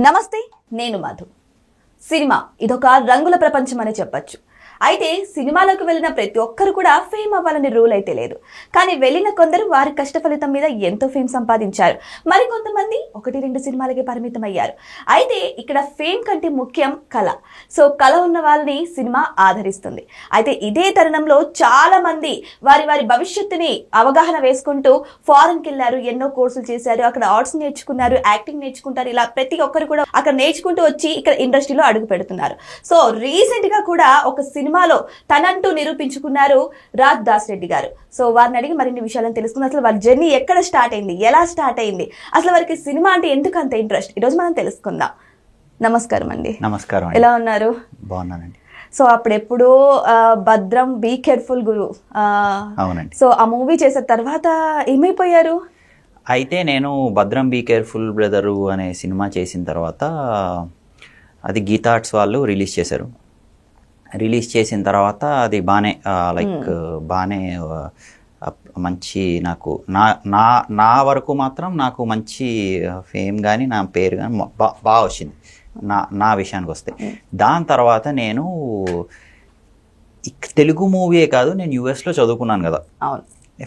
నమస్తే, నేను మధు. సినిమా ఇదొక రంగుల ప్రపంచం అని చెప్పొచ్చు. అయితే సినిమాలోకి వెళ్ళిన ప్రతి ఒక్కరు కూడా ఫేమ్ అవ్వాలని రూల్ అయితే లేదు. కానీ వెళ్ళిన కొందరు వారి కష్ట ఫలితం మీద ఎంతో ఫేమ్ సంపాదించారు. మరి కొంతమంది 1-2 సినిమాలకే పరిమితం అయ్యారు. అయితే ఇక్కడ ఫేమ్ కంటే ముఖ్యం కళ. సో కళ ఉన్న వాళ్ళని సినిమా ఆదరిస్తుంది. అయితే ఇదే తరుణంలో చాలా మంది వారి వారి భవిష్యత్తుని అవగాహన వేసుకుంటూ ఫారెన్కి వెళ్ళారు, ఎన్నో కోర్సులు చేశారు, అక్కడ ఆర్ట్స్ నేర్చుకున్నారు, యాక్టింగ్ నేర్చుకుంటారు. ఇలా ప్రతి ఒక్కరు కూడా అక్కడ నేర్చుకుంటూ వచ్చి ఇక్కడ ఇండస్ట్రీలో అడుగు పెడుతున్నారు. సో రీసెంట్ గా కూడా ఒక సినిమాలో తనంటూ నిరూపించుకున్నారు రాజ్ దాస్ రెడ్డి గారు. సో వారిని అడిగి మరిన్ని విషయాలను తెలుసుకుందాం. అసలు వారి జర్నీ ఎక్కడ స్టార్ట్ అయింది, ఎలా స్టార్ట్ అయింది, అసలు వారికి సినిమా అంటే ఎందుకు అంత ఇంట్రెస్ట్, ఈ రోజు మనం తెలుసుకుందాం. నమస్కారం అండి. నమస్కారం. ఎలా ఉన్నారు? బాగున్నానండి. సో అప్పుడెప్పుడు భద్రం బీ కేర్ఫుల్ గురు, అవునండి. సో ఆ మూవీ చేసిన తర్వాత ఏమైపోయారు? అయితే నేను భద్రం బీ కేర్ఫుల్ బ్రదరు అనే సినిమా చేసిన తర్వాత అది గీతా ఆర్ట్స్ వాళ్ళు రిలీజ్ చేశారు. రిలీజ్ చేసిన తర్వాత అది బాగానే బాగానే మంచి నాకు నా వరకు మాత్రం నాకు మంచి ఫేమ్ కానీ నా పేరు కానీ బాగా వచ్చింది నా విషయానికి వస్తే. దాని తర్వాత నేను తెలుగు మూవీయే కాదు, నేను యూఎస్లో చదువుకున్నాను కదా,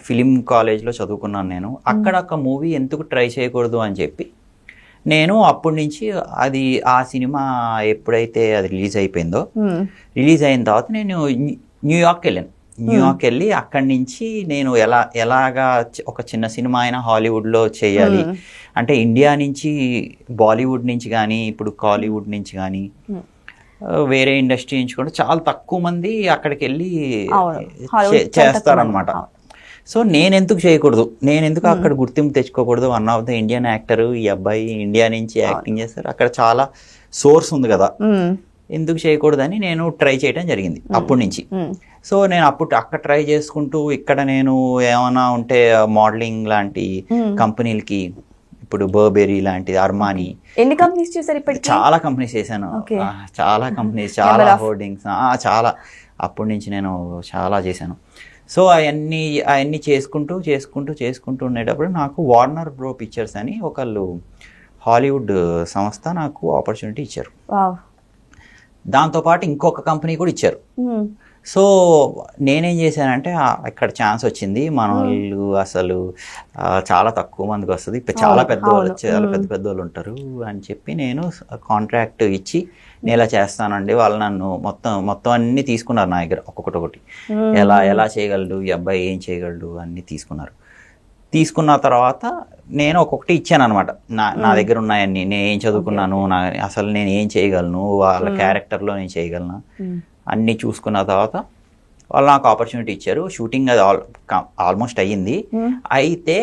ఫిలిం కాలేజ్లో చదువుకున్నాను నేను. అక్కడ ఒక మూవీ ఎందుకు ట్రై చేయకూడదు అని చెప్పి నేను అప్పటి నుంచి అది ఆ సినిమా ఎప్పుడైతే అది రిలీజ్ అయిపోయిందో, రిలీజ్ అయిన తర్వాత నేను న్యూయార్క్ వెళ్ళాను. న్యూయార్క్ వెళ్ళి అక్కడి నుంచి నేను ఎలాగా ఒక చిన్న సినిమా అయినా హాలీవుడ్లో చేయాలి అంటే, ఇండియా నుంచి బాలీవుడ్ నుంచి కానీ ఇప్పుడు కాలీవుడ్ నుంచి కానీ వేరే ఇండస్ట్రీ నుంచి కూడా చాలా తక్కువ మంది అక్కడికి వెళ్ళి చేస్తారనమాట. సో నేనెందుకు చేయకూడదు, నేనెందుకు అక్కడ గుర్తింపు తెచ్చుకోకూడదు? One of the Indian actor, ఈ అబ్బాయి ఇండియా నుంచి యాక్టింగ్ చేస్తారు, అక్కడ చాలా సోర్స్ ఉంది కదా, ఎందుకు చేయకూడదని నేను ట్రై చేయడం జరిగింది అప్పటి నుంచి. సో నేను అక్కడ ట్రై చేసుకుంటూ ఇక్కడ నేను ఏమైనా ఉంటే మోడలింగ్ లాంటి కంపెనీలకి, ఇప్పుడు బర్బెరీ లాంటిది, అర్మానీ, ఎన్ని కంపెనీస్ చేశారు ఇప్పటికి? చాలా కంపెనీస్ చేశాను, చాలా కంపెనీస్, చాలా హోర్డింగ్స్, చాలా. అప్పటి నుంచి నేను చాలా చేశాను. సో అవన్నీ చేసుకుంటూ ఉండేటప్పుడు నాకు వార్నర్ బ్రో పిక్చర్స్ అని ఒకళ్ళు హాలీవుడ్ సంస్థ నాకు ఆపర్చునిటీ ఇచ్చారు. దాంతోపాటు ఇంకొక కంపెనీ కూడా ఇచ్చారు. సో నేనేం చేశానంటే, ఇక్కడ ఛాన్స్ వచ్చింది, మన వాళ్ళు అసలు చాలా తక్కువ మందికి వస్తుంది, చాలా పెద్ద వాళ్ళు ఉంటారు అని చెప్పి నేను కాంట్రాక్ట్ ఇచ్చి నేను ఇలా చేస్తానండి. వాళ్ళు నన్ను మొత్తం అన్నీ తీసుకున్నారు నా దగ్గర, ఒక్కొక్కటి ఎలా చేయగలడు ఈ అబ్బాయి, ఏం చేయగలడు అన్నీ తీసుకున్న తర్వాత నేను ఒక్కొక్కటి ఇచ్చాను అనమాట. నా దగ్గర ఉన్నాయన్నీ, నేను ఏం చదువుకున్నాను, అసలు నేను ఏం చేయగలను, వాళ్ళ క్యారెక్టర్లో నేను చేయగలను అన్నీ చూసుకున్న తర్వాత వాళ్ళు నాకు ఆపర్చునిటీ ఇచ్చారు. షూటింగ్ అది ఆల్మోస్ట్ అయ్యింది. అయితే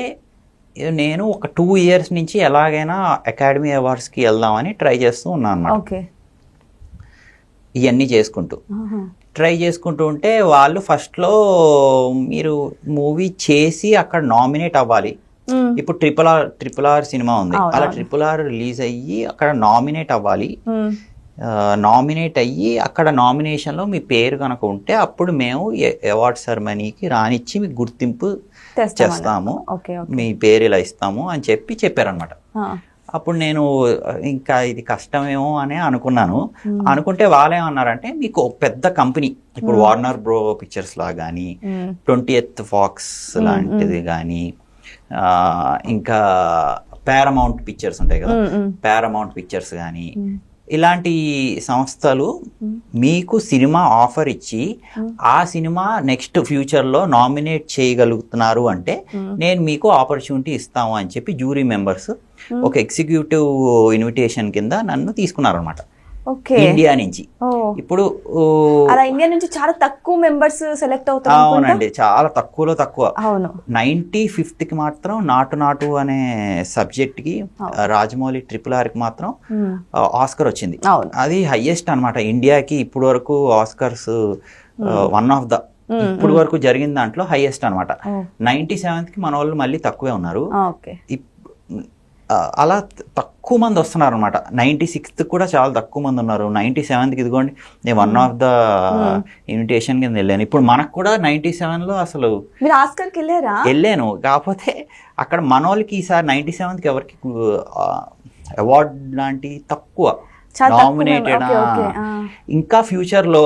నేను ఒక 2 years నుంచి ఎలాగైనా అకాడమీ అవార్డ్స్కి వెళ్దామని ట్రై చేస్తూ ఉన్నాను అన్నమాట. ఇవన్నీ ట్రై చేసుకుంటూ ఉంటే వాళ్ళు ఫస్ట్లో మీరు మూవీ చేసి అక్కడ నామినేట్ అవ్వాలి. ఇప్పుడు ట్రిపుల్ ఆర్ సినిమా ఉంది, అలా RRR రిలీజ్ అయ్యి అక్కడ నామినేట్ అవ్వాలి. నామినేట్ అయ్యి అక్కడ నామినేషన్లో మీ పేరు కనుక ఉంటే అప్పుడు మేము అవార్డ్ సెరమనీకి రానిచ్చి మీకు గుర్తింపు చేస్తాము, మీ పేరు ఇలా ఇస్తాము అని చెప్పారనమాట. అప్పుడు నేను ఇంకా ఇది కష్టమేమో అని అనుకున్నాను. అనుకుంటే వాళ్ళేమన్నారంటే, మీకు పెద్ద కంపెనీ, ఇప్పుడు వార్నర్ బ్రో పిక్చర్స్ లా కానీ, 20th ఫాక్స్ లాంటిది కానీ, ఇంకా పారమౌంట్ పిక్చర్స్ ఉంటాయి కదా, పారమౌంట్ పిక్చర్స్ కానీ, ఇలాంటి సంస్థలు మీకు సినిమా ఆఫర్ ఇచ్చి ఆ సినిమా నెక్స్ట్ ఫ్యూచర్లో నామినేట్ చేయగలుగుతున్నారు అంటే నేను మీకు ఆపర్చునిటీ ఇస్తాము అని చెప్పి జ్యూరీ మెంబర్స్ ఒక ఎగ్జిక్యూటివ్ ఇన్విటేషన్ కింద నన్ను తీసుకున్నారు అనమాట, ఇండియా నుంచి. ఇప్పుడు ఇండియా నుంచి చాలా తక్కువ మెంబర్స్ సెలెక్ట్ అవుతారు. అవునండి, చాలా తక్కువలో తక్కువ. 95th కి మాత్రం నాటు అనే సబ్జెక్ట్ కి రాజమౌళి RRR కి మాత్రం ఆస్కర్ వచ్చింది. అది హైయెస్ట్ అనమాట ఇండియాకి ఇప్పుడు వరకు ఆస్కర్స్, వన్ ఆఫ్ ద ఇప్పుడు వరకు జరిగిన దాంట్లో హైయెస్ట్ అనమాట. 97th కి మన వాళ్ళు మళ్ళీ తక్కువే ఉన్నారు. అలా తక్కువ మంది వస్తున్నారు అనమాట. 96th కూడా చాలా తక్కువ మంది ఉన్నారు. 97th కి ఇదిగోండి నేను వన్ ఆఫ్ ద ఇన్విటేషన్ కింద వెళ్ళాను. ఇప్పుడు మనకు కూడా 97లో అసలు వెళ్ళాను, కాకపోతే అక్కడ మన వాళ్ళకి ఈసారి 97కి ఎవరికి అవార్డ్ లాంటి తక్కువ చాలా తక్కువ నామినేటెడ్. Okay, okay. ఇంకా ఫ్యూచర్ లో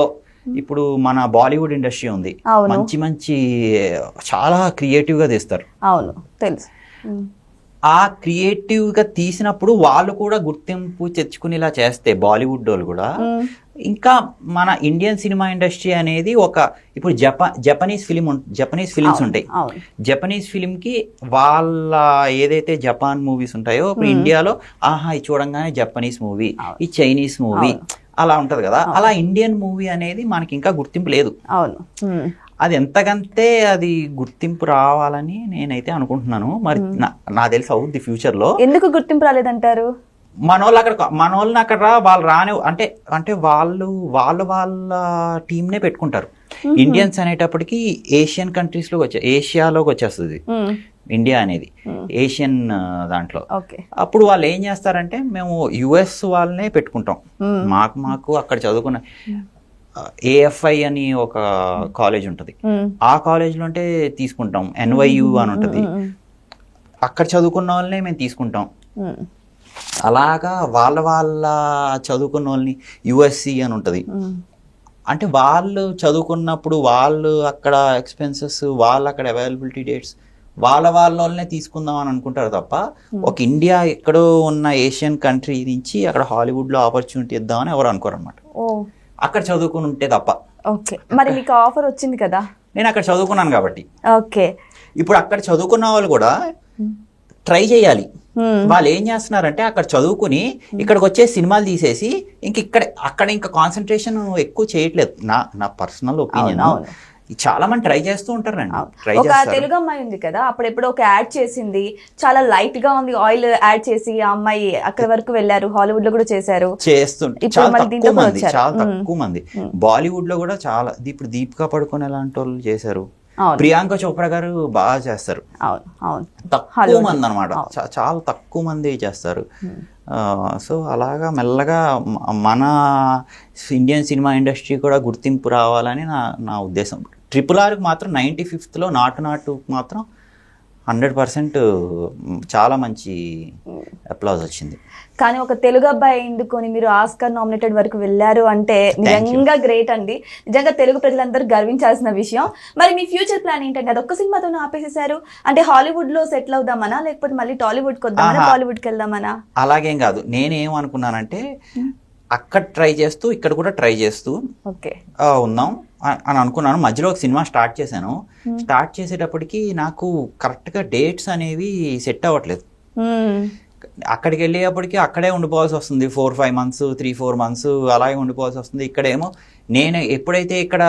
ఇప్పుడు మన బాలీవుడ్ ఇండస్ట్రీ ఉంది, అవును. మంచి మంచి చాలా క్రియేటివ్ గా తీస్తారు. అవును తెలుసు. ఆ క్రియేటివ్ గా తీసినప్పుడు వాళ్ళు కూడా గుర్తింపు తెచ్చుకునేలా చేస్తే బాలీవుడ్ వాళ్ళు కూడా ఇంకా మన ఇండియన్ సినిమా ఇండస్ట్రీ అనేది ఇప్పుడు జపనీస్ ఫిలిమ్స్ ఉంటాయి. జపనీస్ ఫిలిం కి వాళ్ళ ఏదైతే జపాన్ మూవీస్ ఉంటాయో ఇప్పుడు ఇండియాలో ఆహా ఇది చూడంగానే జపనీస్ మూవీ, ఈ చైనీస్ మూవీ అలా ఉంటది కదా. అలా ఇండియన్ మూవీ అనేది మనకి ఇంకా గుర్తింపు లేదు. అవును, అది ఎంతకంతే అది గుర్తింపు రావాలని నేనైతే అనుకుంటున్నాను. మరి నా తెలిసి అవుద్ది ఫ్యూచర్ లో. ఎందుకు గుర్తింపు రాలేదంటారు? మన వాళ్ళని అక్కడ వాళ్ళు రాని అంటే వాళ్ళ టీంనే పెట్టుకుంటారు. ఇండియన్స్ అనేటప్పటికి ఏషియన్ కంట్రీస్ లో ఏషియాలోకి వచ్చేస్తుంది ఇండియా అనేది, ఏషియన్ దాంట్లో. అప్పుడు వాళ్ళు ఏం చేస్తారంటే మేము యుఎస్ వాళ్ళనే పెట్టుకుంటాం. మాకు అక్కడ చదువుకున్న ఏఎఫ్ఐ అని ఒక కాలేజ్ ఉంటుంది, ఆ కాలేజ్లో అంటే తీసుకుంటాం. ఎన్వైయు అని ఉంటుంది, అక్కడ చదువుకున్న వాళ్ళనే మేము తీసుకుంటాం. అలాగా వాళ్ళ చదువుకున్న వాళ్ళని యుఎస్సి అని ఉంటుంది. అంటే వాళ్ళు చదువుకున్నప్పుడు వాళ్ళు అక్కడ ఎక్స్పెన్సెస్, వాళ్ళు అక్కడ అవైలబిలిటీ డేట్స్ వాళ్ళనే తీసుకుందాం అని అనుకుంటారు తప్ప ఒక ఇండియా ఎక్కడో ఉన్న ఏషియన్ కంట్రీ నుంచి అక్కడ హాలీవుడ్లో ఆపర్చునిటీ ఇద్దామని ఎవరు అనుకోరు అనమాట, అక్కడ చదువుకుని ఉంటే తప్ప. ఓకే, మరి మీకు ఆఫర్ వచ్చింది కదా? నేను అక్కడ చదువుకున్నాను కాబట్టి. ఓకే, ఇప్పుడు అక్కడ చదువుకున్న వాళ్ళు కూడా ట్రై చేయాలి. వాళ్ళు ఏం చేస్తున్నారంటే అక్కడ చదువుకుని ఇక్కడికి వచ్చే సినిమాలు తీసేసి అక్కడ ఇంకా కాన్సన్ట్రేషన్ ఎక్కువ చేయట్లేదు. నా పర్సనల్ ఒపీనియన్. చాలా మంది ట్రై చేస్తూ ఉంటారండి. ఒక తెలుగు అమ్మాయి ఉంది కదా, అప్పుడు ఎప్పుడో ఒక యాడ్ చేసింది, చాలా లైట్ గా ఉంది ఆయిల్ యాడ్ చేసి ఆ అమ్మాయి అక్కడ వరకు వెళ్ళారు, హాలీవుడ్ లో కూడా చేస్తుంటే చాలా తక్కువ మంది. బాలీవుడ్ లో కూడా చాలా, ఇప్పుడు దీపికా పడుకోన్ ఎలాంటి వాళ్ళు చేశారు, ప్రియాంక చోప్రా గారు బాగా చేస్తారు. తక్కువ మంది అనమాట, చాలా తక్కువ మంది చేస్తారు. సో అలాగా మెల్లగా మన ఇండియన్ సినిమా ఇండస్ట్రీ కూడా గుర్తింపు రావాలని నా ఉద్దేశం. RRR మాత్రం 95th నాటు మాత్రం 100% చాలా మంచి అప్లాజ్ వచ్చింది. కానీ ఒక తెలుగు అబ్బాయి ఎందుకొని మీరు ఆస్కార్ నామినేటెడ్ వరకు వెళ్ళారు అంటే నిజంగా గ్రేట్ అండి. నిజంగా తెలుగు ప్రజలందరూ గర్వించాల్సిన విషయం. మరి మీ ఫ్యూచర్ ప్లాన్ ఏంటంటే అది ఒక్క సినిమాతోనే ఆపేసేసారు అంటే హాలీవుడ్ లో సెటిల్ అవుదామనా, లేకపోతే మళ్ళీ టాలీవుడ్ కి వద్దామనా, బాలీవుడ్ కి వెళ్దామనా? అలాగేం కాదు, నేనేమనుకున్నానంటే అక్కడ ట్రై చేస్తూ ఇక్కడ కూడా ట్రై చేస్తూ ఉందాం అని అనుకున్నాను. మధ్యలో ఒక సినిమా స్టార్ట్ చేశాను. స్టార్ట్ చేసేటప్పటికి నాకు కరెక్ట్గా డేట్స్ అనేవి సెట్ అవ్వట్లేదు. అక్కడికి వెళ్ళేటప్పటికి అక్కడే ఉండిపోవాల్సి వస్తుంది, 4-5 months 3-4 months అలాగే ఉండిపోవాల్సి వస్తుంది. ఇక్కడేమో నేను ఎప్పుడైతే ఇక్కడ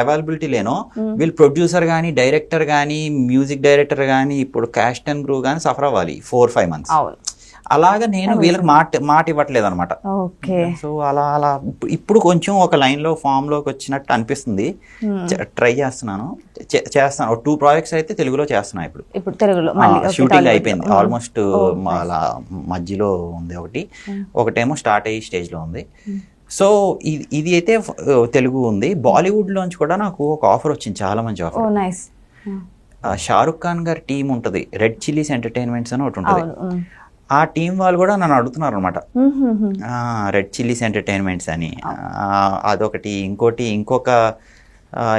అవైలబిలిటీ లేనో వీళ్ళు ప్రొడ్యూసర్ కానీ, డైరెక్టర్ కానీ, మ్యూజిక్ డైరెక్టర్ కానీ, ఇప్పుడు కాస్ట్ అండ్ క్రూ కానీ సఫర్ అవ్వాలి 4-5 months. అలాగా నేను వీళ్ళకి మాట ఇవ్వట్లేదు అనమాట. సో అలా ఇప్పుడు కొంచెం ఒక లైన్ లో ఫామ్ లోకి వచ్చినట్టు అనిపిస్తుంది. ట్రై చేస్తాను. 2 projects అయితే తెలుగులో చేస్తున్నా. ఇప్పుడు తెలుగులో షూటింగ్ అయిపోయింది ఆల్మోస్ట్, అలా మధ్యలో ఉంది ఒకటేమో స్టార్ట్ అయ్యే స్టేజ్ లో ఉంది. సో ఇది అయితే తెలుగు ఉంది. బాలీవుడ్ లోంచి కూడా నాకు ఒక ఆఫర్ వచ్చింది, చాలా మంచి ఆఫర్. షారుఖ్ ఖాన్ గారి టీం ఉంటుంది, రెడ్ చిల్లీస్ ఎంటర్టైన్మెంట్స్ అని ఒకటి ఉంటుంది. ఆ టీం వాళ్ళు కూడా నన్ను అడుగుతున్నారు అనమాట, రెడ్ చిల్లీస్ ఎంటర్టైన్మెంట్స్ అని. అదొకటి.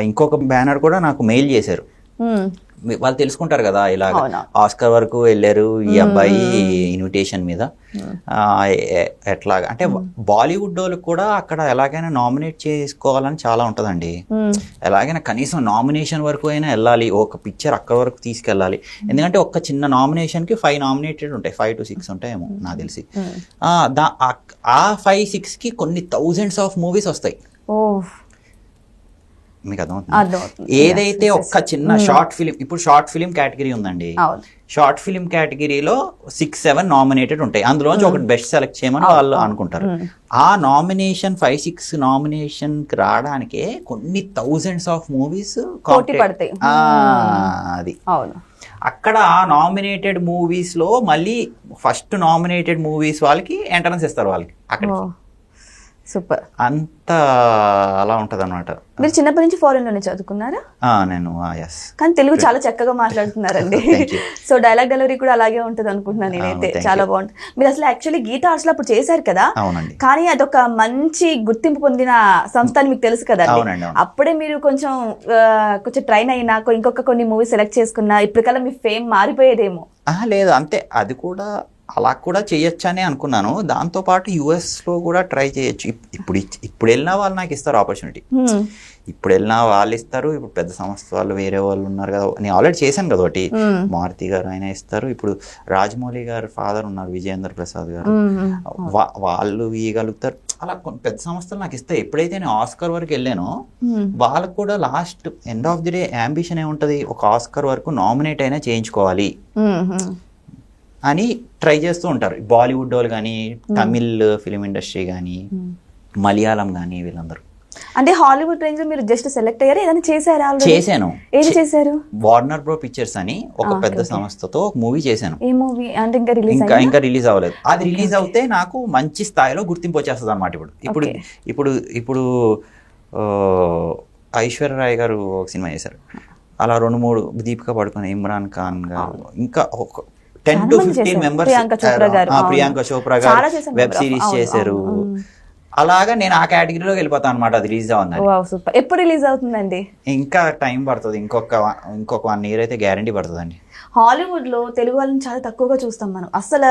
ఇంకొక బ్యానర్ కూడా నాకు మెయిల్ చేశారు. వాళ్ళు తెలుసుకుంటారు కదా, ఇలాగ ఆస్కార్ వరకు వెళ్ళారు ఈ అబ్బాయి ఇన్విటేషన్ మీద. ఎట్లాగా అంటే బాలీవుడ్ వాళ్ళకి కూడా అక్కడ ఎలాగైనా నామినేట్ చేసుకోవాలని చాలా ఉంటుందండి. ఎలాగైనా కనీసం నామినేషన్ వరకు అయినా వెళ్ళాలి, ఒక పిక్చర్ అక్కడ వరకు తీసుకెళ్ళాలి. ఎందుకంటే ఒక చిన్న నామినేషన్కి 5 నామినేటెడ్ ఉంటాయి, 5 to 6 ఉంటాయేమో నాకు తెలిసి. ఆ 5-6కి కొన్ని thousands of movies వస్తాయి. మీకు అర్థమవుతుంది? ఏదైతే ఒక్క చిన్న షార్ట్ ఫిలిం, ఇప్పుడు షార్ట్ ఫిలిం కేటగిరీ ఉందండి, షార్ట్ ఫిలిం కేటగిరీలో 6-7 నామినేటెడ్ ఉంటాయి. అందులోంచి ఒకటి బెస్ట్ సెలెక్ట్ చేయమని వాళ్ళు అనుకుంటారు. ఆ నామినేషన్ 5-6 నామినేషన్ కి రావడానికే కొన్ని thousands of movies పడతాయి. అది అక్కడ ఆ నామినేటెడ్ మూవీస్ లో మళ్ళీ ఫస్ట్ నామినేటెడ్ మూవీస్ వాళ్ళకి ఎంట్రన్స్ ఇస్తారు వాళ్ళకి అక్కడికి. సూపర్. అంత అలా ఉంటుంది అనమాట. మీరు చిన్నప్పటి నుంచి ఫారెన్ లోనే చదువుకున్నారా? నేను ఎస్. కానీ తెలుగు చాలా చక్కగా మాట్లాడుతున్నారండి. సో డైలాగ్ డెలివరీ కూడా అలాగే ఉంటుంది అనుకుంటున్నాను నేనైతే. చాలా బాగుంటుంది. మీరు అసలు యాక్చువల్లీ గీతా ఆర్ట్స్ లో అప్పుడు చేశారు కదా? అవునండి. కానీ అదొక మంచి గుర్తింపు పొందిన సంస్థ అని మీకు తెలుసు కదా? అప్పుడే మీరు కొంచెం ట్రైన్ అయినా ఇంకొక కొన్ని మూవీస్ సెలెక్ట్ చేసుకున్నా ఇప్పటికల్లా మీ ఫేమ్ మారిపోయేదేమో. లేదు, అంతే. అది కూడా అలా కూడా చేయొచ్చని అనుకున్నాను. దాంతోపాటు యుఎస్లో కూడా ట్రై చేయొచ్చు. ఇప్పుడు వెళ్ళినా వాళ్ళు నాకు ఇస్తారు ఆపర్చునిటీ. ఇప్పుడు వెళ్ళినా వాళ్ళు ఇస్తారు. ఇప్పుడు పెద్ద సంస్థ వాళ్ళు వేరే వాళ్ళు ఉన్నారు కదా, నేను ఆల్రెడీ చేశాను కదా ఒకటి. మారుతి గారు ఆయన ఇస్తారు. ఇప్పుడు రాజమౌళి గారు ఫాదర్ ఉన్నారు, విజయేంద్ర ప్రసాద్ గారు, వాళ్ళు ఇవ్వగలుగుతారు. అలా పెద్ద సంస్థలు నాకు ఇస్తాయి. ఎప్పుడైతే నేను ఆస్కర్ వరకు వెళ్ళానో వాళ్ళకు కూడా last end of the day ambition ఏముంటుంది, ఒక ఆస్కర్ వరకు నామినేట్ అయినా చేయించుకోవాలి అని ట్రై చేస్తూ ఉంటారు. బాలీవుడ్ వాళ్ళు కానీ, తమిళ్ ఫిలిం ఇండస్ట్రీ కానీ, మలయాళం కానీ, వీళ్ళందరూ. అంటే హాలీవుడ్ రేంజ్ లో మీరు జస్ట్ సెలెక్ట్ అయ్యారు, ఏదైనా చేశారా? చేశాను. ఏది చేశారు? వార్నర్ బ్రో పిక్చర్స్ అని ఒక పెద్ద సంస్థతో మూవీ చేశాను. ఏ మూవీ అంటే ఇంకా రిలీజ్ అవ్వలేదు. అది రిలీజ్ అవుతే నాకు మంచి స్థాయిలో గుర్తింపు వచ్చేస్తుంది అనమాట. ఇప్పుడు ఐశ్వర్య రాయ్ గారు ఒక సినిమా చేశారు. అలా 2-3 దీపిక పడుకుని, ఇమ్రాన్ ఖాన్ గారు, ఇంకా 10 to 15 మెంబర్స్, ప్రియాంక చోప్రా గారు వెబ్ సిరీస్ చేశారు. అలాగా నేను ఆ కేటగిరీలోకి వెళ్ళిపోతాను అనమాట. అది రిలీజ్ అవ్వాలి. ఎప్పుడు రిలీజ్ అవుతుందండి? ఇంకా టైం పడుతుంది. ఇంకొక 1 year అయితే గ్యారంటీ పడుతుందండి. హాలీవుడ్ లో తెలుగు వాళ్ళని చాలా తక్కువగా చూస్తాం మనం. అసలు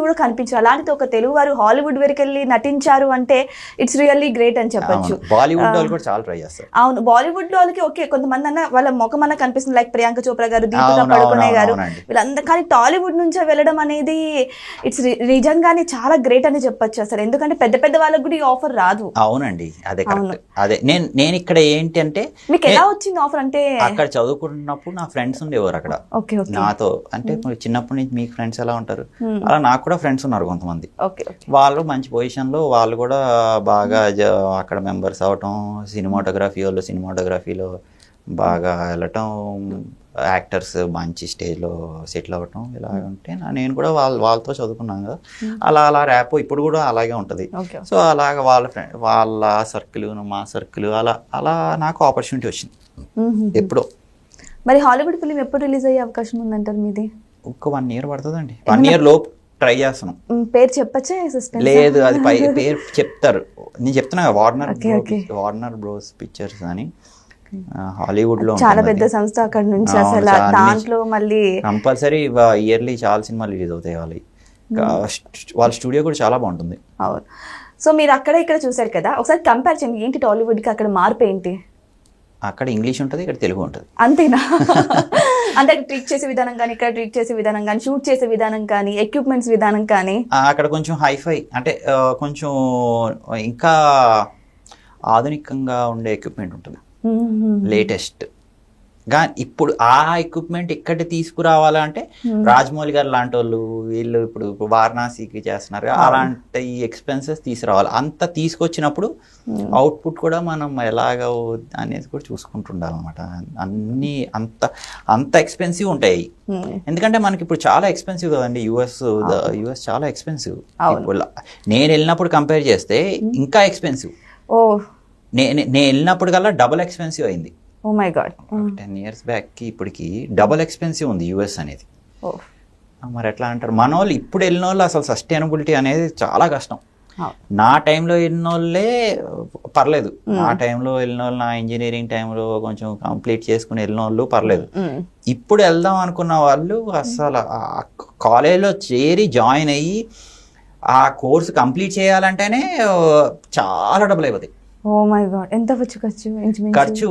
కూడా కనిపించరు. అలాంటిది ఒక తెలుగు వారు హాలీవుడ్ వరకు వెళ్ళి నటించారు అంటే ఇట్స్ రియల్లీ గ్రేట్ అని చెప్పొచ్చు. బాలీవుడ్ వాళ్ళు కూడా చాలా ట్రై చేస్తారు. అవును, బాలీవుడ్ వాళ్ళకి ఓకే, కొంతమంది అన్న వాళ్ళ ముఖం అన్న కనిపిస్తుంది, లైక్ ప్రియాంక చోప్రా గారు, దీపికా పడుకునే గారు, వీళ్ళందరూ. కానీ టాలీవుడ్ నుంచే వెళ్ళడం అనేది ఇట్స్ నిజంగానే చాలా గ్రేట్ అని చెప్పొచ్చు అసలు. ఎందుకంటే పెద్ద పెద్ద వాళ్ళకి కూడా ఈ ఆఫర్ రాదు. అవునండి, అదే అదే. నేను ఇక్కడ ఏంటి అంటే, మీకు ఎలా వచ్చింది ఆఫర్? అంటే అక్కడ చదువుకున్నప్పుడు నా ఫ్రెండ్స్ ఉండేవారు అక్కడ నాతో. అంటే చిన్నప్పటి నుంచి మీకు ఫ్రెండ్స్ ఎలా ఉంటారు, అలా నాకు కూడా ఫ్రెండ్స్ ఉన్నారు కొంతమంది. వాళ్ళు మంచి పొజిషన్ లో, వాళ్ళు కూడా బాగా అక్కడ మెంబర్స్ అవటం, సినిమాటోగ్రఫీలో బాగా వెళ్ళటం, యాక్టర్స్ మంచి స్టేజ్లో సెటిల్ అవ్వటం, ఇలా ఉంటే నేను కూడా వాళ్ళతో చదువుకున్నాను కదా, అలా ర్యాప్ ఇప్పుడు కూడా అలాగే ఉంటుంది. సో అలాగ వాళ్ళ సర్కిల్, మా సర్కిల్, అలా నాకు ఆపర్చునిటీ వచ్చింది ఎప్పుడో. మరి హాలీవుడ్ ఫిలిం ఎప్పుడు రిలీజ్ అయ్యే అవకాశం ఉందంటారు మీది? ఒక 1 year పడుతుందండి. 1 year లోపు ట్రై చేస్తున్నాం. పేరు చెప్పచ్చా? లేదు, అది పేరు చెప్తారు. నేను చెప్తున్నా, వార్నర్ బ్రోస్ పిక్చర్స్ అని హాలీవుడ్ లో చాలా పెద్ద సంస్థ. అక్కడ నుంచి అసలు దాంట్లో మళ్ళీ కంపల్సరీ ఇయర్లీ చాలా సినిమాలు రిలీజ్ అవుతాయి. వాళ్ళ స్టూడియో కూడా చాలా బాగుంటుంది. అవును. సో మీరు అక్కడ ఇక్కడ చూసారు కదా, ఒకసారి కంపేర్ చేయండి. ఏంటి టాలీవుడ్ కి అక్కడ మార్పు ఏంటి? అక్కడ ఇంగ్లీష్ ఉంటుంది, ఇక్కడ తెలుగు ఉంటుంది. అంతేనా? అంటే ట్రీట్ చేసే విధానం కానీ, ఇక్కడ ట్రీట్ చేసే విధానం కానీ, షూట్ చేసే విధానం కానీ, ఎక్విప్మెంట్స్ విధానం కానీ, అక్కడ కొంచెం హైఫై, అంటే కొంచెం ఇంకా ఆధునికంగా ఉండే ఎక్విప్మెంట్ ఉంటుంది, లేటెస్ట్ గా. ఇప్పుడు ఆ ఎక్విప్మెంట్ ఇక్కడ తీసుకురావాలంటే రాజమౌళి గారు లాంటి వాళ్ళు, వీళ్ళు ఇప్పుడు వారణాసికి చేస్తున్నారు, అలాంటి ఎక్స్పెన్సెస్ తీసుకురావాలి. అంత తీసుకొచ్చినప్పుడు అవుట్పుట్ కూడా మనం ఎలాగ అనేది కూడా చూసుకుంటుండాలన్నమాట. అన్ని అంత ఎక్స్పెన్సివ్ ఉంటాయి. ఎందుకంటే మనకి ఇప్పుడు చాలా ఎక్స్పెన్సివ్ కదండి. యుఎస్ చాలా ఎక్స్పెన్సివ్. నేను వెళ్ళినప్పుడు కంపేర్ చేస్తే ఇంకా ఎక్స్పెన్సివ్. నేను వెళ్ళినప్పుడు కల్లా డబుల్ ఎక్స్పెన్సివ్ అయింది. Oh my god. 10 years back కి ఇప్పటికి డబుల్ ఎక్స్పెన్సివ్ ఉంది యుఎస్ అనేది. మరి ఎట్లా అంటారు మన వాళ్ళు? ఇప్పుడు వెళ్ళిన వాళ్ళు అసలు సస్టైనబిలిటీ అనేది చాలా కష్టం. నా టైంలో వెళ్ళిన వాళ్ళే పర్లేదు. నా టైంలో వెళ్ళిన వాళ్ళు, నా ఇంజనీరింగ్ టైంలో కొంచెం కంప్లీట్ చేసుకుని వెళ్ళిన వాళ్ళు పర్లేదు. ఇప్పుడు వెళ్దాం అనుకున్న వాళ్ళు అసలు కాలేజ్లో చేరి జాయిన్ అయ్యి ఆ కోర్సు కంప్లీట్ చేయాలంటేనే చాలా డబ్బులు అయిపోతాయి. ఓ మై గాడ్, ఎంత ఖర్చు?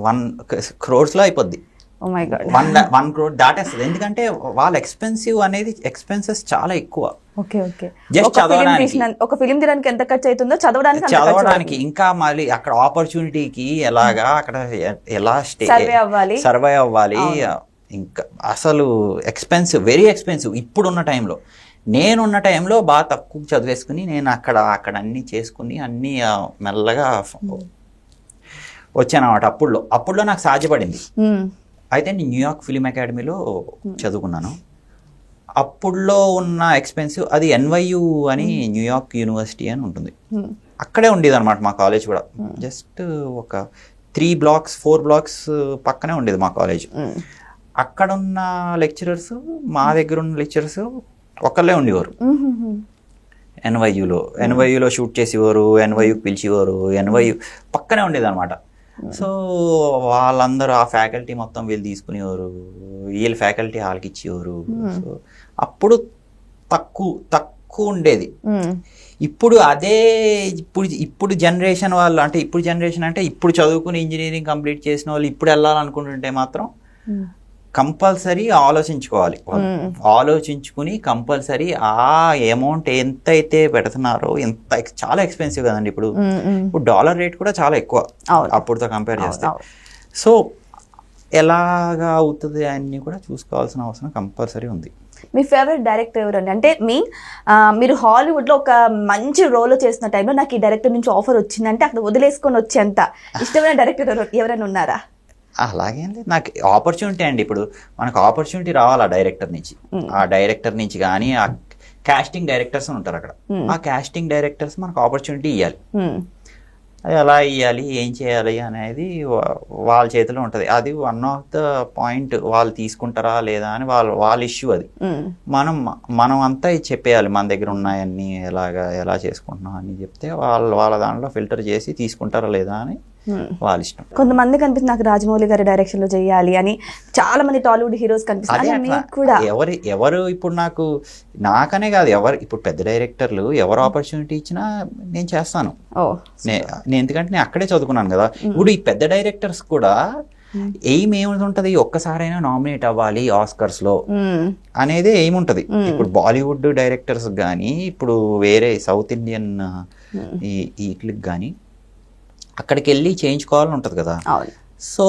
1 crore అయిపోద్ది. ఓ మై గాడ్, 1 crore దాటేస్తుంది. ఎందుకంటే వాళ్ళ ఎక్స్పెన్సెస్ చాలా ఎక్కువ. జస్ట్ చదవడానికి, ఒక ఫిలిం తీయడానికి ఎంత ఖర్చు అవుతుందో చదవడానికి, ఇంకా మళ్ళీ అక్కడ ఆపర్చునిటీకి ఎలాగా, అక్కడ ఎలా సర్వే అవ్వాలి, ఇంకా అసలు ఎక్స్పెన్సివ్, వెరీ ఎక్స్పెన్సివ్. ఇప్పుడున్న టైంలో, నేనున్న టైంలో బాగా తక్కువ చదివేసుకుని నేను అక్కడ అన్నీ చేసుకుని అన్నీ మెల్లగా వచ్చాను అన్నమాట. అప్పుడులో నాకు సాధ్యపడింది. అయితే నేను న్యూయార్క్ ఫిలిం అకాడమీలో చదువుకున్నాను. అప్పుడులో ఉన్న ఎక్స్పెన్సివ్ అది NYU అని న్యూయార్క్ యూనివర్సిటీ అని ఉంటుంది. అక్కడే ఉండేది అనమాట మా కాలేజ్ కూడా. జస్ట్ ఒక 4 బ్లాక్స్ పక్కనే ఉండేది మా కాలేజ్. అక్కడ ఉన్న లెక్చరర్స్ మా దగ్గర ఉన్న లెక్చరర్స్ ఒకళ్ళే ఉండేవారు. NYUలో షూట్ చేసేవారు, NYUకి పిలిచేవారు, NYU పక్కనే ఉండేది అనమాట. సో వాళ్ళందరూ ఆ ఫ్యాకల్టీ మొత్తం వీళ్ళు తీసుకునేవారు, వీళ్ళ ఫ్యాకల్టీ వాళ్ళకి ఇచ్చేవారు. సో అప్పుడు తక్కువ ఉండేది. ఇప్పుడు అదే ఇప్పుడు జనరేషన్ వాళ్ళు అంటే ఇప్పుడు చదువుకుని ఇంజనీరింగ్ కంప్లీట్ చేసిన వాళ్ళు ఇప్పుడు వెళ్ళాలనుకుంటుంటే మాత్రం కంపల్సరీ ఆలోచించుకుని కంపల్సరీ ఆ అమౌంట్ ఎంత అయితే పెడుతున్నారో చాలా ఎక్స్పెన్సివ్ కదండి. ఇప్పుడు డాలర్ రేట్ కూడా చాలా ఎక్కువ అప్పుడుతో కంపేర్ చేస్తే. సో ఎలాగా అవుతుంది అన్ని కూడా చూసుకోవాల్సిన అవసరం కంపల్సరీ ఉంది. మీ ఫేవరెట్ డైరెక్టర్ ఎవరండి? అంటే మీరు హాలీవుడ్లో ఒక మంచి రోల్ చేస్తున్న టైంలో నాకు ఈ డైరెక్టర్ నుంచి ఆఫర్ వచ్చిందంటే అక్కడ వదిలేసుకొని వచ్చేంత ఇష్టమైన డైరెక్టర్ ఎవరైనా ఉన్నారా? అలాగేం లేదు, నాకు ఆపర్చునిటీ అండి. ఇప్పుడు మనకు ఆపర్చునిటీ రావాలి ఆ డైరెక్టర్ నుంచి కానీ ఆ కాస్టింగ్ డైరెక్టర్స్ ఉంటారు అక్కడ. ఆ కాస్టింగ్ డైరెక్టర్స్ మనకు ఆపర్చునిటీ ఇవ్వాలి. అది ఎలా ఇవ్వాలి, ఏం చేయాలి అనేది వాళ్ళ చేతిలో ఉంటుంది. అది వన్ ఆఫ్ ద పాయింట్. వాళ్ళు తీసుకుంటారా లేదా అని వాళ్ళ ఇష్యూ అది. మనం అంతా చెప్పేయాలి, మన దగ్గర ఉన్నాయన్నీ ఎలా చేసుకుంటున్నాం అని చెప్తే వాళ్ళ దాంట్లో ఫిల్టర్ చేసి తీసుకుంటారా లేదా అని వాళ్ళ ఇష్టం. కొంతమంది కనిపిస్తుంది నాకు రాజమౌళి గారి డైరెక్షన్ లో చేయాలి అని, చాలా మంది టాలీవుడ్ హీరోస్ కనిపిస్తారు. ఎవరు ఇప్పుడు నాకనే కాదు, ఇప్పుడు పెద్ద డైరెక్టర్లు ఎవరు ఆపర్చునిటీ ఇచ్చినా నేను చేస్తాను. ఎందుకంటే నేను అక్కడే చదువుకున్నాను కదా. ఇప్పుడు ఈ పెద్ద డైరెక్టర్స్ కూడా ఎయిమ్ ఏముంటది, ఒక్కసారైనా నామినేట్ అవ్వాలి ఆస్కర్స్ లో అనేది ఎయిమ్ ఉంటది. ఇప్పుడు బాలీవుడ్ డైరెక్టర్స్ కానీ ఇప్పుడు వేరే సౌత్ ఇండియన్ వీటికి కానీ అక్కడికి వెళ్ళి చేయించుకోవాలని ఉంటుంది కదా. సో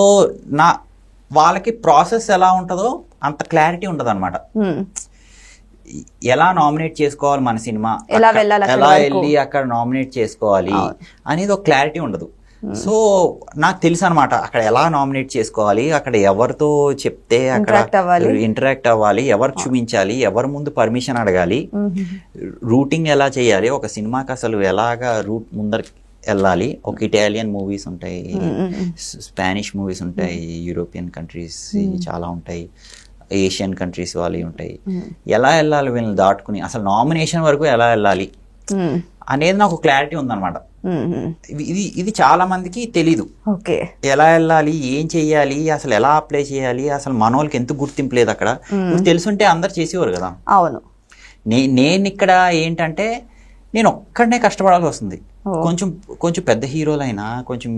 వాళ్ళకి ప్రాసెస్ ఎలా ఉంటుందో అంత క్లారిటీ ఉండదు అనమాట. ఎలా నామినేట్ చేసుకోవాలి మన సినిమా, ఎలా వెళ్ళి అక్కడ నామినేట్ చేసుకోవాలి అనేది ఒక క్లారిటీ ఉండదు. సో నాకు తెలుసు అనమాట అక్కడ ఎలా నామినేట్ చేసుకోవాలి, అక్కడ ఎవరితో చెప్తే అక్కడ ఇంటరాక్ట్ అవ్వాలి, ఎవరు చూపించాలి, ఎవరి ముందు పర్మిషన్ అడగాలి, రూటింగ్ ఎలా చేయాలి, ఒక సినిమాకి అసలు ఎలాగా రూట్ ముందర వెళ్ళాలి. ఒక ఇటాలియన్ మూవీస్ ఉంటాయి, స్పానిష్ మూవీస్ ఉంటాయి, యూరోపియన్ కంట్రీస్ చాలా ఉంటాయి, ఏషియన్ కంట్రీస్ వాళ్ళు ఉంటాయి. ఎలా వెళ్ళాలి వీళ్ళని దాటుకుని అసలు నామినేషన్ వరకు ఎలా వెళ్ళాలి అనేది నాకు క్లారిటీ ఉందన్నమాట. ఇది చాలా మందికి తెలీదు. ఎలా వెళ్ళాలి, ఏం చెయ్యాలి, అసలు ఎలా అప్లై చేయాలి, అసలు మన వాళ్ళకి ఎంత గుర్తింపు లేదు అక్కడ. తెలుసుంటే అందరు చేసేవారు కదా. అవును. నేను ఇక్కడ ఏంటంటే నేను ఒక్కడనే కష్టపడాల్సి వస్తుంది. కొంచెం పెద్ద హీరోలైనా, కొంచెం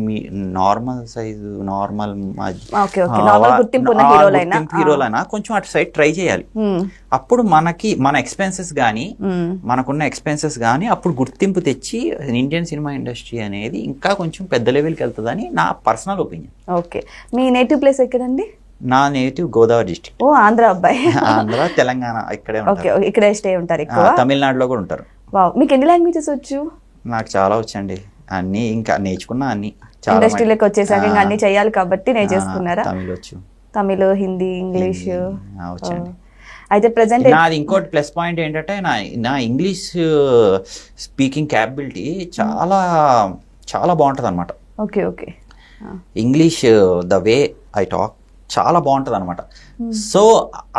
నార్మల్ సైజు గుర్తింపు హీరోలైనా కొంచెం అటు సైడ్ ట్రై చేయాలి. అప్పుడు మన ఎక్స్పెన్సెస్ కానీ మనకున్న ఎక్స్పెన్సెస్ కానీ అప్పుడు గుర్తింపు తెచ్చి ఇండియన్ సినిమా ఇండస్ట్రీ అనేది ఇంకా కొంచెం పెద్ద లెవెల్కి వెళ్తుందని నా పర్సనల్ ఒపీనియన్. ఓకే, మీ నేటివ్ ప్లేస్ ఎక్కడండి? నా నేటివ్ గోదావరి డిస్ట్రిక్ట్. ఆంధ్ర అబ్బాయి. ఆంధ్ర, తెలంగాణ ఇక్కడే స్టే ఉంటారు. తమిళనాడులో కూడా ఉంటారు. మీకు ఎన్ని లాంగ్వేజెస్ వచ్చు? నాకు చాలా వచ్చండి, అన్ని ఇంకా నేర్చుకున్నా. అన్ని ఇండస్ట్రీలోకి వచ్చేసాక ఇంకా అన్ని చేయాలి కాబట్టి నేర్చేసుకున్నారా? తమిళ్ వచ్చు, తమిళ్, హిందీ, ఇంగ్లీష్ వచ్చండి. అయితే ప్రెసెంట్ నాది ఇంకోటి ప్లస్ పాయింట్ ఏంటంటే నా ఇంగ్లీష్ స్పీకింగ్ క్యాపబిలిటీ చాలా బాగుంటుంది అనమాట. Okay. English the way I talk చాలా బాగుంటుంది అనమాట. సో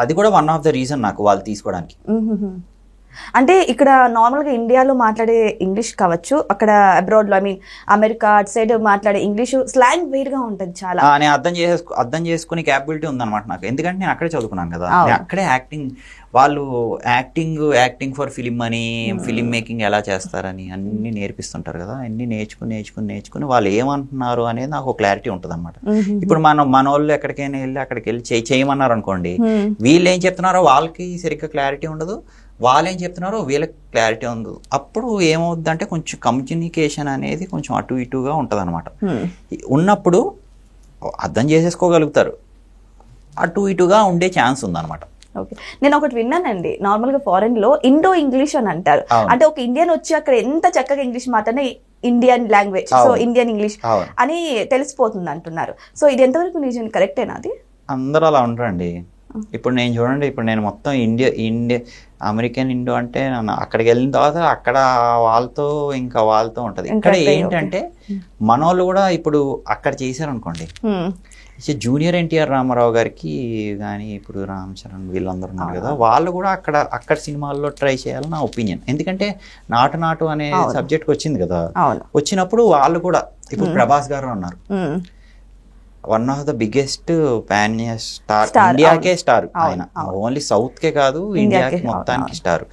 అది కూడా వన్ ఆఫ్ ద రీజన్ నాకు వాళ్ళు తీసుకోవడానికి. అంటే ఇక్కడ నార్మల్గా ఇండియాలో మాట్లాడే ఇంగ్లీష్ కావచ్చు, అక్కడ అబ్రాడ్లో అమెరికా అటు సైడ్ మాట్లాడే ఇంగ్లీష్ స్లాంగ్ వేరుగా ఉంటుంది చాలా. నేను అర్థం చేసుకునే క్యాపబిలిటీ ఉందన్నమాట నాకు. ఎందుకంటే నేను అక్కడే చదువుకున్నాను కదా, అక్కడే వాళ్ళు యాక్టింగ్ ఫర్ ఫిలిం అని, ఫిలిం మేకింగ్ ఎలా చేస్తారని అన్ని నేర్పిస్తుంటారు కదా. అన్ని నేర్చుకుని వాళ్ళు ఏమంటున్నారు అనేది నాకు ఒక క్లారిటీ ఉంటుంది అనమాట. ఇప్పుడు మన వాళ్ళు ఎక్కడికైనా అక్కడికి వెళ్ళి చేయమన్నారు అనుకోండి, వీళ్ళు ఏం చెప్తున్నారో వాళ్ళకి సరిగ్గా క్లారిటీ ఉండదు, వాళ్ళు ఏం చెప్తున్నారో వీళ్ళకి క్లారిటీ ఉండదు. అప్పుడు ఏమవుద్ది అంటే కొంచెం కమ్యూనికేషన్ అనేది కొంచెం అటు ఇటుగా ఉంటుంది అనమాట. ఉన్నప్పుడు అర్థం చేసేసుకోగలుగుతారు, అటు ఇటుగా ఉండే ఛాన్స్ ఉందన్నమాట. ఓకే, నేను ఒకటి విన్నానండి, నార్మల్గా ఫారెన్ లో ఇండో ఇంగ్లీష్ అని అంటారు. అంటే ఒక ఇండియన్ వచ్చి అక్కడ ఎంత చక్కగా ఇంగ్లీష్ మాట్లాడినా Indian language, so Indian English అని తెలిసిపోతుంది అంటున్నారు. సో ఇది ఎంతవరకు నిజం, కరెక్టేనా? అది అందరూ అలా ఉండరండి. ఇప్పుడు నేను చూడండి, ఇప్పుడు నేను మొత్తం ఇండియా అమెరికన్ ఇండో అంటే అక్కడికి వెళ్ళిన తర్వాత అక్కడ వాళ్ళతో ఉంటది. ఇక్కడ ఏంటంటే మనోళ్ళు కూడా ఇప్పుడు అక్కడ చేశారనుకోండి, జూనియర్ ఎన్టీఆర్ రామారావు గారికి కానీ ఇప్పుడు రామ్ చరణ్ వీళ్ళందరూ ఉన్నారు కదా, వాళ్ళు కూడా అక్కడ సినిమాల్లో ట్రై చేయాలని నా ఒపీనియన్. ఎందుకంటే నాటు అనే సబ్జెక్ట్ వచ్చింది కదా, వచ్చినప్పుడు వాళ్ళు కూడా ఇప్పుడు ప్రభాస్ గారు ఉన్నారు, one of the biggest pan star, ఇండియాకే స్టార్ ఆయన, ఓన్లీ సౌత్ కే కాదు ఇండియాకి మొత్తానికి స్టార్.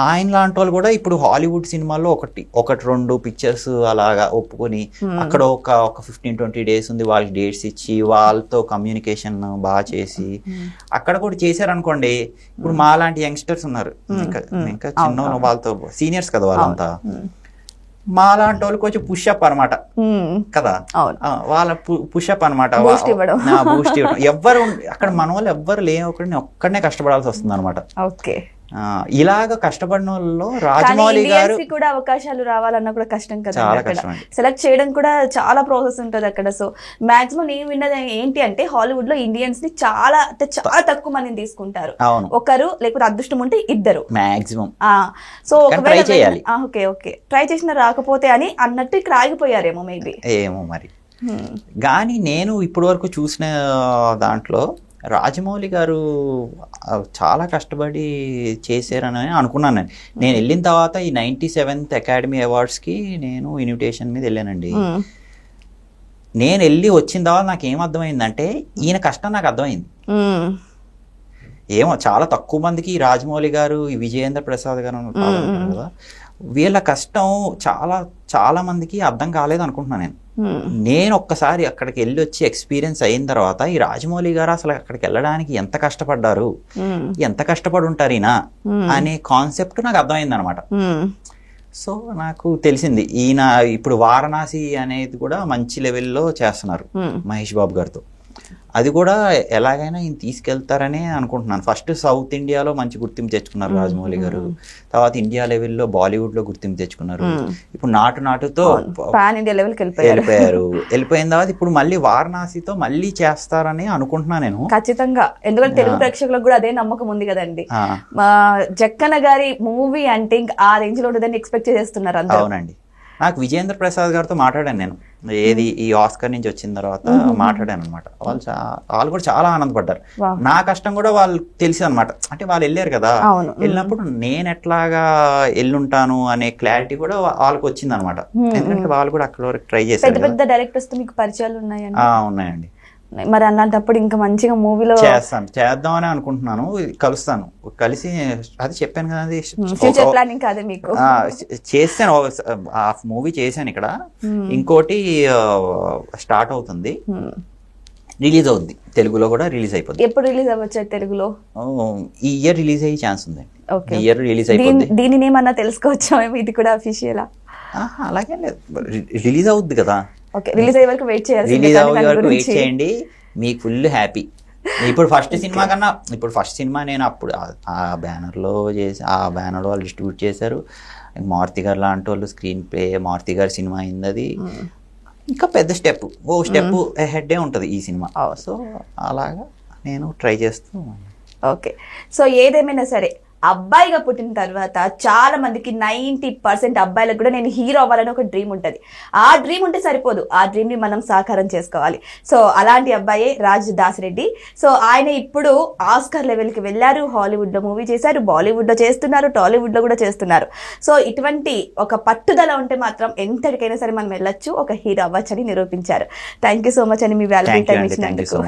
ఆయన లాంటి వాళ్ళు కూడా ఇప్పుడు హాలీవుడ్ సినిమాల్లో ఒకటి రెండు పిక్చర్స్ అలాగా ఒప్పుకొని అక్కడ ఒక 15-20 days ఉంది, వాళ్ళకి డేట్స్ ఇచ్చి వాళ్ళతో కమ్యూనికేషన్ బాగా చేసి అక్కడ కూడా చేశారనుకోండి. ఇప్పుడు మా లాంటి యంగ్స్టర్స్ ఉన్నారు, ఇంకా చిన్న వాళ్ళతో సీనియర్స్ కదా వాళ్ళంతా, మా లాంటి వాళ్ళకి వచ్చి పుష్అప్ అనమాట కదా, వాళ్ళ పుష్అప్ అనమాట, బూస్ట్ ఇవ్వడం. ఎవ్వరు అక్కడ మన వాళ్ళు ఎవ్వరు లేని ఒక్కడనే కష్టపడాల్సి వస్తుంది అనమాట. ఇలాగ కష్టపడిన వాళ్ళలో రాజమౌళి గారు కూడా అవకాశాలు రావాలన్నా కూడా కష్టం కదా, చాలా కష్టం, సెలెక్ట్ చేయడం కూడా చాలా ప్రాసెస్ ఉంటుంది అక్కడ. సో మాక్సిమం నేను విన్నది ఏంటి అంటే హాలీవుడ్ లో ఇండియన్స్ ని చాలా తక్కువ మందిని తీసుకుంటారు, ఒకరు లేకపోతే అదృష్టం ఉంటే ఇద్దరు మాక్సిమం. సో ఒకవేళ ఓకే ట్రై చేసిన రాకపోతే అని అన్నట్టు ఇక్కడ ఆగిపోయారేమో మేబీ, ఏమో మరి. కానీ నేను ఇప్పటి వరకు చూసిన దాంట్లో రాజమౌళి గారు చాలా కష్టపడి చేశారని అనుకున్నాను. నేను వెళ్ళిన తర్వాత ఈ 97th అకాడమీ అవార్డ్స్కి నేను ఇన్విటేషన్ మీద వెళ్ళానండి. నేను వెళ్ళి వచ్చిన తర్వాత నాకు ఏం అర్థమైందంటే ఈయన కష్టం నాకు అర్థమైంది. ఏమో చాలా తక్కువ మందికి రాజమౌళి గారు, ఈ విజయేంద్ర ప్రసాద్ గారు కదా, వీళ్ళ కష్టం చాలా మందికి అర్థం కాలేదు అనుకుంటున్నాను నేను ఒక్కసారి అక్కడికి వెళ్ళి వచ్చి ఎక్స్పీరియన్స్ అయిన తర్వాత ఈ రాజమౌళి గారు అసలు అక్కడికి వెళ్ళడానికి ఎంత కష్టపడ్డారు, ఎంత కష్టపడి ఉంటారు ఈయన అనే కాన్సెప్ట్ నాకు అర్థమైంది అనమాట. సో నాకు తెలిసింది ఈయన ఇప్పుడు వారణాసి అనేది కూడా మంచి లెవెల్లో చేస్తున్నారు మహేష్ బాబు గారితో. అది కూడా ఎలాగైనా ఈయన తీసుకెళ్తారనే అనుకుంటున్నాను. ఫస్ట్ సౌత్ ఇండియాలో మంచి గుర్తింపు తెచ్చుకున్నారు రాజమౌళి గారు, తర్వాత ఇండియా లెవెల్లో బాలీవుడ్ లో గుర్తింపు తెచ్చుకున్నారు. ఇప్పుడు నాటుతో పాన్ ఇండియా లెవెల్కి వెళ్ళిపోయిన తర్వాత ఇప్పుడు మళ్ళీ వారణాసితో మళ్ళీ చేస్తారని అనుకుంటున్నాను నేను ఖచ్చితంగా. ఎందుకంటే తెలుగు ప్రేక్షకులకు కూడా అదే నమ్మకం ఉంది కదండి, జక్కన్న గారి మూవీ అంటే ఇంకా ఆ రేంజ్ లో ఉంటుందని ఎక్స్పెక్ట్ చేస్తున్నారు. అవునండి. నాకు విజయేంద్ర ప్రసాద్ గారితో మాట్లాడాను నేను, ఏది ఈ ఆస్కర్ నుంచి వచ్చిన తర్వాత మాట్లాడాను అనమాట. వాళ్ళు కూడా చాలా ఆనందపడ్డారు. నా కష్టం కూడా వాళ్ళు తెలిసి అనమాట, అంటే వాళ్ళు వెళ్ళారు కదా, వెళ్ళినప్పుడు నేను ఎట్లాగా వెళ్ళుంటాను అనే క్లారిటీ కూడా వాళ్ళకి వచ్చింది అనమాట. ఎందుకంటే వాళ్ళు కూడా అక్కడ వరకు ట్రై చేశారు. పెద్ద డైరెక్టర్స్ తో మీకు పరిచయాలు ఉన్నాయండి. మరి అలాంటప్పుడు ఇంకా మంచిగా మూవీలో చేద్దామని అనుకుంటున్నాను, కలుస్తాను, కలిసి అది చెప్పాను కదా, ఫ్యూచర్ ప్లానింగ్ కాదే మీకు. చేశాను, ఆ మూవీ చేశాను ఇక్కడ, ఇంకోటి స్టార్ట్ అవుతుంది, రిలీజ్ అవుద్ది, తెలుగులో కూడా రిలీజ్ అయిపోతుంది. ఎప్పుడు రిలీజ్ అవ్వచ్చు తెలుగులో? ఈ ఇయర్ రిలీజ్ అయ్యే ఛాన్స్ ఉంది, ఈ ఇయర్ రిలీజ్ అయిపోతుంది. దీనిని ఏమన్నా తెలుసుకోవచ్చా, ఇది కూడా అఫీషియలా? అలాగే లేదు, రిలీజ్ అవుద్ది కదా, రిలీజ్ అయ్యే వరకు వెయిట్ చేయాలి. రిలీజ్ అయ్యే వరకు వెయిట్ చేయండి, మీకు ఫుల్ హ్యాపీ. ఇప్పుడు ఫస్ట్ సినిమా కన్నా, ఇప్పుడు ఫస్ట్ సినిమా నేను అప్పుడు ఆ బ్యానర్లో చేసి, ఆ బ్యానర్ వాళ్ళు డిస్ట్రిబ్యూట్ చేశారు, మారుతి గారు లాంటి వాళ్ళు స్క్రీన్ ప్లే, మారుతి గారి సినిమా అయింది, అది ఇంకా పెద్ద స్టెప్ హెడ్డే ఉంటుంది ఈ సినిమా. సో అలాగా నేను ట్రై చేస్తూ. ఓకే, సో ఏదేమైనా సరే అబ్బాయిగా పుట్టిన తర్వాత చాలా మందికి 90% అబ్బాయిలకు కూడా నేను హీరో అవ్వాలని ఒక డ్రీమ్ ఉంటుంది. ఆ డ్రీమ్ ఉంటే సరిపోదు, ఆ డ్రీమ్ ని మనం సాకారం చేసుకోవాలి. సో అలాంటి అబ్బాయే రాజ్ దాసిరెడ్డి. సో ఆయన ఇప్పుడు ఆస్కర్ లెవెల్కి వెళ్ళారు, హాలీవుడ్ లో మూవీ చేశారు, బాలీవుడ్ లో చేస్తున్నారు, టాలీవుడ్ లో కూడా చేస్తున్నారు. సో ఇటువంటి ఒక పట్టుదల ఉంటే మాత్రం ఎంతటికైనా సరే మనం వెళ్ళొచ్చు, ఒక హీరో అవ్వచ్చని నిరూపించారు. థ్యాంక్ యూ సో మచ్ అని మీ వాల్యుబుల్ టైం ఇచ్చినందుకు.